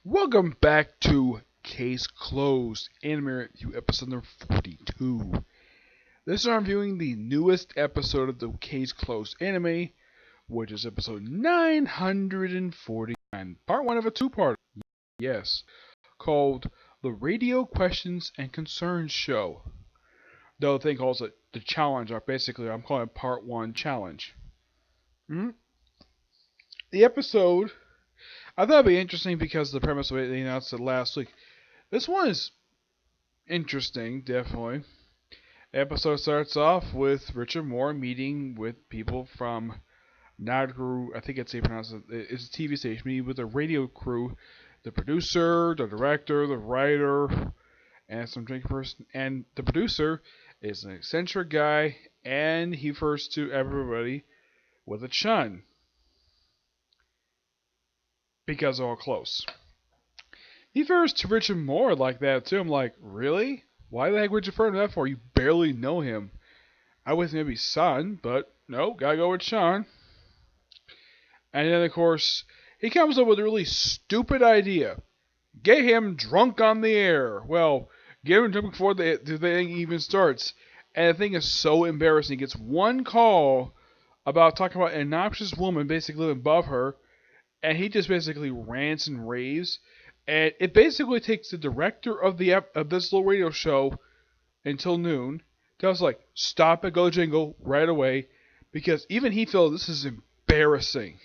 Welcome back to Case Closed Anime Review episode number 42. This is I'm reviewing the newest episode of the Case Closed anime, which is episode 949, part 1 of a two-part, yes, called The Radio Questions and Concerns Show. The other thing calls it the challenge, or basically I'm calling it part 1 challenge. The episode I thought it'd be interesting because the premise of it, they announced it last week. This one is interesting, definitely. The episode starts off with Richard Moore meeting with people from Nagru, I think it's how you pronounce it. It's a TV station, meeting with the radio crew, the producer, the director, the writer, and some drink person. And the producer is an eccentric guy, and he refers to everybody with a chun because they're all close. He refers to Richard Moore like that too. I'm like, really? Why the heck would you refer to that for? You barely know him. I was maybe son, but no, gotta go with Sean. And then of course he comes up with a really stupid idea. Get him drunk on the air. Well, get him drunk before the thing even starts. And the thing is so embarrassing. He gets one call about talking about an obnoxious woman basically living above her, and he just basically rants and raves. And it basically takes the director of this little radio show until noon. Tells like, stop it, go jingle right away, because even he feels this is embarrassing.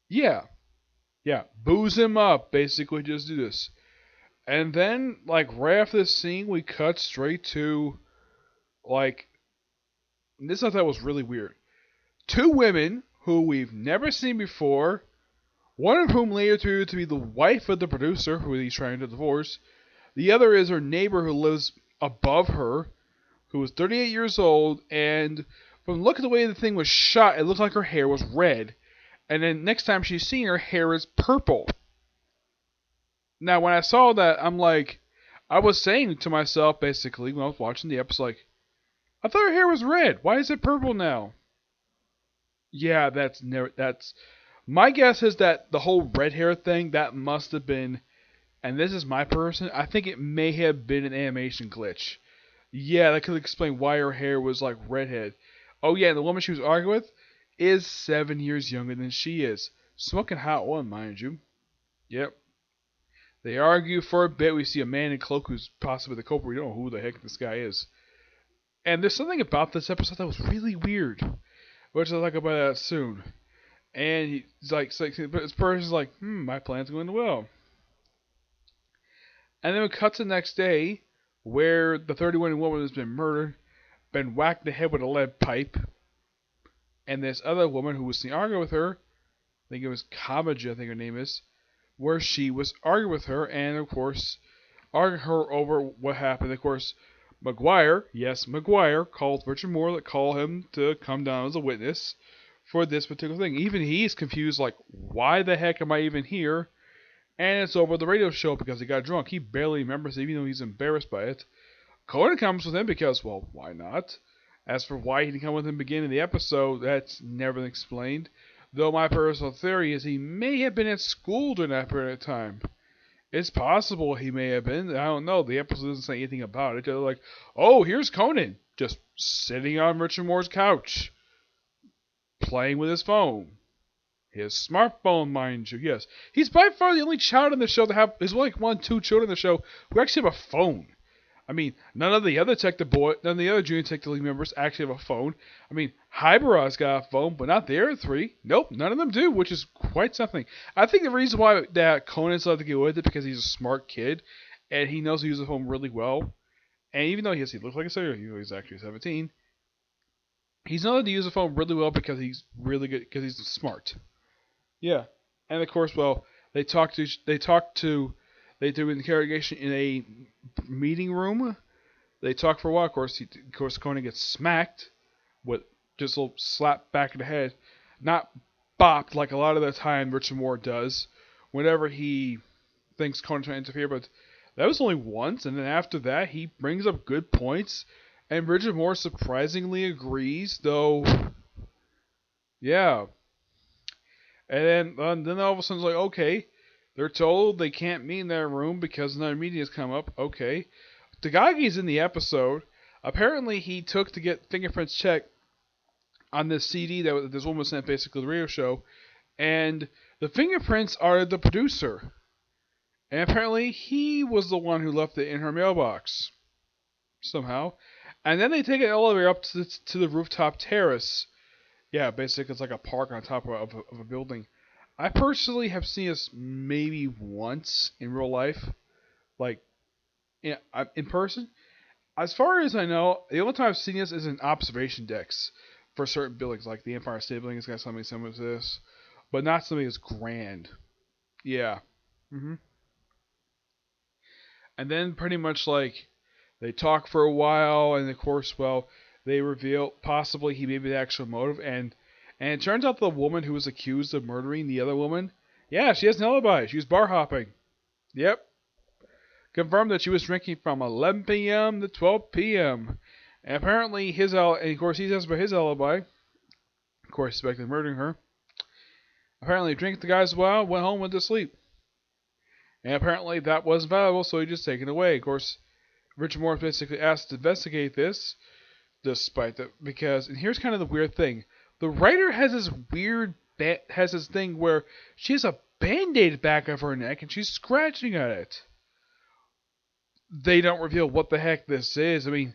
Yeah, booze him up. Basically, just do this, and then like right after this scene, we cut straight to like this. I thought was really weird. Two women who we've never seen before. One of whom later turned to be the wife of the producer, who he's trying to divorce. The other is her neighbor who lives above her, who was 38 years old, and from the look of the way the thing was shot, it looked like her hair was red. And then next time she's seen, her hair is purple. Now, when I saw that, I'm like, I was saying to myself, basically, when I was watching the episode, like, I thought her hair was red. Why is it purple now? Yeah, that's my guess is that the whole red hair thing, that must have been, and this is my person, I think it may have been an animation glitch. Yeah, that could explain why her hair was like redhead. Oh yeah, and the woman she was arguing with is 7 years younger than she is. Smoking hot one, mind you. Yep. They argue for a bit. We see a man in a cloak who's possibly the culprit. We don't know who the heck this guy is. And there's something about this episode that was really weird, which I'll talk about that soon. And he's like, but this person's like, my plan's going well. And then we cut to the next day, where the 31 woman has been murdered, been whacked in the head with a lead pipe, and this other woman who was seen arguing with her, I think it was Kamaja, I think her name is, where she was arguing with her, and of course, arguing her over what happened. Of course, McGuire, called Richard Moore to call him to come down as a witness for this particular thing. Even he's confused, like, why the heck am I even here? And it's over the radio show because he got drunk. He barely remembers it, even though he's embarrassed by it. Conan comes with him because, well, why not? As for why he didn't come with him beginning of the episode, that's never been explained. Though my personal theory is he may have been at school during that period of time. It's possible he may have been. I don't know. The episode doesn't say anything about it. They're like, oh, here's Conan, just sitting on Richard Moore's couch, playing with his phone. His smartphone, mind you, yes. He's by far the only child in the show to have, there's only like 2 children in the show who actually have a phone. I mean, none of the other junior detective league members actually have a phone. I mean, Hybara's got a phone, but not the other 3. Nope, none of them do, which is quite something. I think the reason why that Conan's allowed to get away with it because he's a smart kid, and he knows to use the phone really well. And even though he looks like a 7, even though he's actually 17, he's allowed to use the phone really well because he's really good, because he's smart. Yeah, and of course, well, they do an interrogation in a meeting room. They talk for a while. Of course, Conan gets smacked with just a little slap back in the head, not bopped like a lot of the time Richard Moore does whenever he thinks Conan's trying to interfere. But that was only once, and then after that, he brings up good points, and Richard Moore surprisingly agrees, though. Yeah. And then all of a sudden it's like, okay, They're told they can't meet in their room because another meeting has come up. Okay. Takagi's in the episode. Apparently, he took to get fingerprints checked on this CD that this woman sent, basically the radio show, and the fingerprints are the producer. And apparently, he was the one who left it in her mailbox somehow. And then they take an elevator up to the rooftop terrace. Yeah, basically, it's like a park on top of a building. I personally have seen this maybe once in real life, like in person. As far as I know, the only time I've seen this is in observation decks for certain buildings, like the Empire State Building has got something similar to this, but not something as grand. Yeah. And then pretty much like they talk for a while, and of course, well, they reveal possibly he may be the actual motive, and it turns out the woman who was accused of murdering the other woman, yeah, she has an alibi. She was bar hopping. Yep. Confirmed that she was drinking from 11 p.m. to 12 p.m. And apparently and of course he says about his alibi, of course suspecting murdering her. Apparently he drank the guy's while, went home, went to sleep. And apparently that wasn't valuable, so he just taken it away. Of course, Richard Morris basically asked to investigate this, despite that, because, and here's kind of the weird thing. The writer has this thing where she has a band-aid back of her neck and she's scratching at it. They don't reveal what the heck this is. I mean,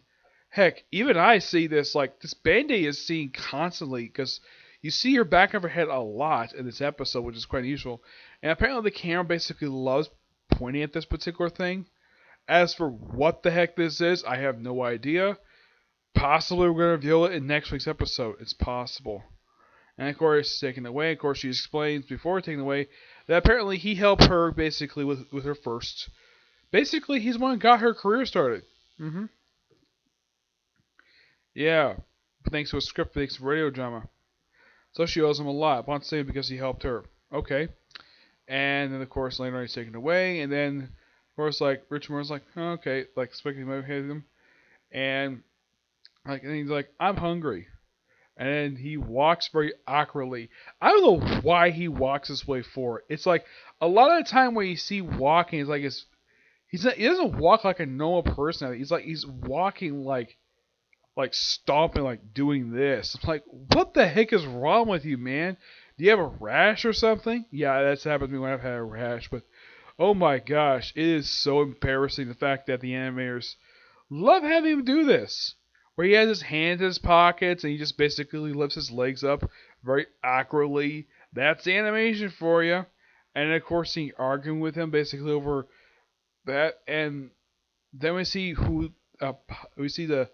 heck, even I see this, like, this band-aid is seen constantly, because you see her back of her head a lot in this episode, which is quite unusual. And apparently the camera basically loves pointing at this particular thing. As for what the heck this is, I have no idea. Possibly we're going to reveal it in next week's episode. It's possible. And of course, taken away. Of course, she explains before taking away that apparently he helped her basically with her first. Basically, he's the one who got her career started. Yeah. Thanks to a script, thanks to radio drama. So she owes him a lot. Wants to say because he helped her. Okay. And then, of course, later on he's taken away. And then, of course, like, Richard Moore's like, oh, okay. Like, expecting to hit him. And he's like, I'm hungry. And then he walks very awkwardly. I don't know why he walks this way forward. It's like, a lot of the time when you see walking, it's like, he doesn't walk like a normal person. He's walking like stomping, like doing this. I'm like, what the heck is wrong with you, man? Do you have a rash or something? Yeah, that's happened to me when I've had a rash. But oh my gosh, it is so embarrassing the fact that the animators love having him do this, where he has his hands in his pockets and he just basically lifts his legs up very awkwardly. That's the animation for you. And of course, he arguing with him basically over that, and then we see the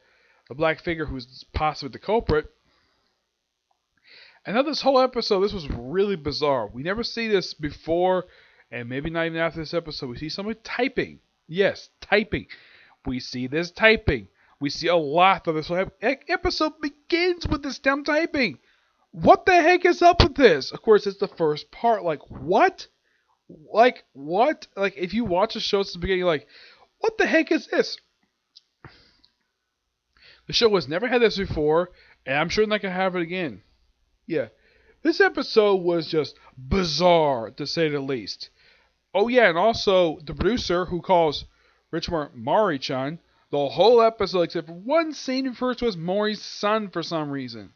black figure who's possibly the culprit. And now this whole episode, this was really bizarre. We never see this before, and maybe not even after this episode. We see someone typing. Yes, typing. We see this typing. We see a lot of this. Episode begins with this damn typing. What the heck is up with this? Of course, it's the first part. Like, what? Like, what? Like, if you watch the show since the beginning, you're like, what the heck is this? The show has never had this before, and I'm sure not going to have it again. Yeah. This episode was just bizarre, to say the least. Oh, yeah, and also, the producer, who calls Richmond Mori-chan, the whole episode, except for one scene, refers to as Mori's son for some reason.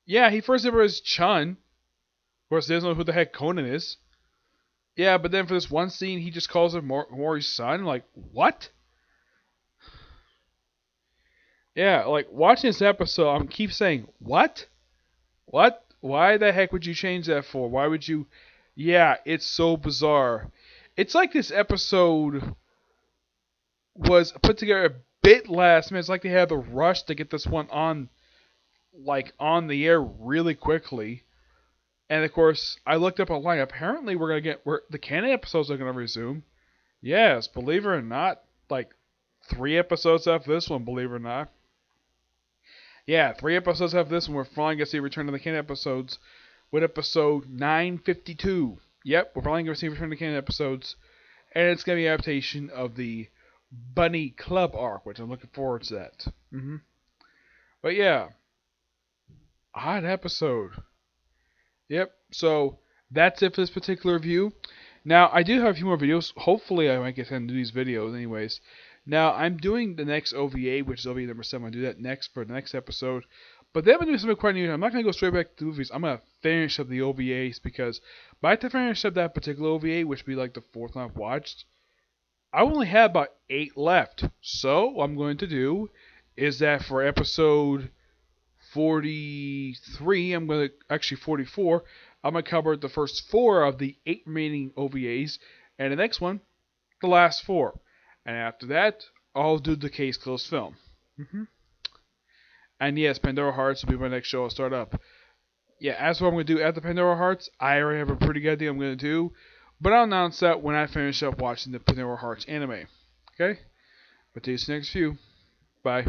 Yeah, he first ever as Chun. Of course, he doesn't know who the heck Conan is. Yeah, but then for this one scene, he just calls him Mori's son. Like, what? Yeah, like, watching this episode, I keep saying, what? What? Why the heck would you change that for? Why would you... Yeah, it's so bizarre. It's like this episode was put together a bit last minute. It's like they had the rush to get this one on the air really quickly. And of course, I looked up online. Apparently, the canon episodes are gonna resume. Yes, believe it or not, like 3 episodes after this one. Believe it or not. Yeah, 3 episodes after this one. We're finally gonna see a return to the canon episodes with episode 952. Yep, we're finally gonna see a return to the canon episodes, and it's gonna be an adaptation of the Bunny Club arc, which I'm looking forward to that. But yeah, odd episode. Yep, so that's it for this particular review. Now, I do have a few more videos. Hopefully, I might get time to do these videos anyways. Now, I'm doing the next OVA, which is OVA number 7. I'll do that next for the next episode. But then I'm doing something quite new. I'm not going to go straight back to the movies. I'm going to finish up the OVAs because by the time I finish up that particular OVA, which would be like the 4th one I've watched, I only have about 8 left. So, what I'm going to do is that for episode 43, I'm going to, actually 44, I'm going to cover the first 4 of the 8 remaining OVAs, and the next one, the last 4. And after that, I'll do the Case Closed film. And yes, Pandora Hearts will be my next show I'll start up. Yeah, as for what I'm going to do after Pandora Hearts, I already have a pretty good idea I'm going to do, but I'll announce that when I finish up watching the Pandora Hearts anime. Okay? But see you next few. Bye.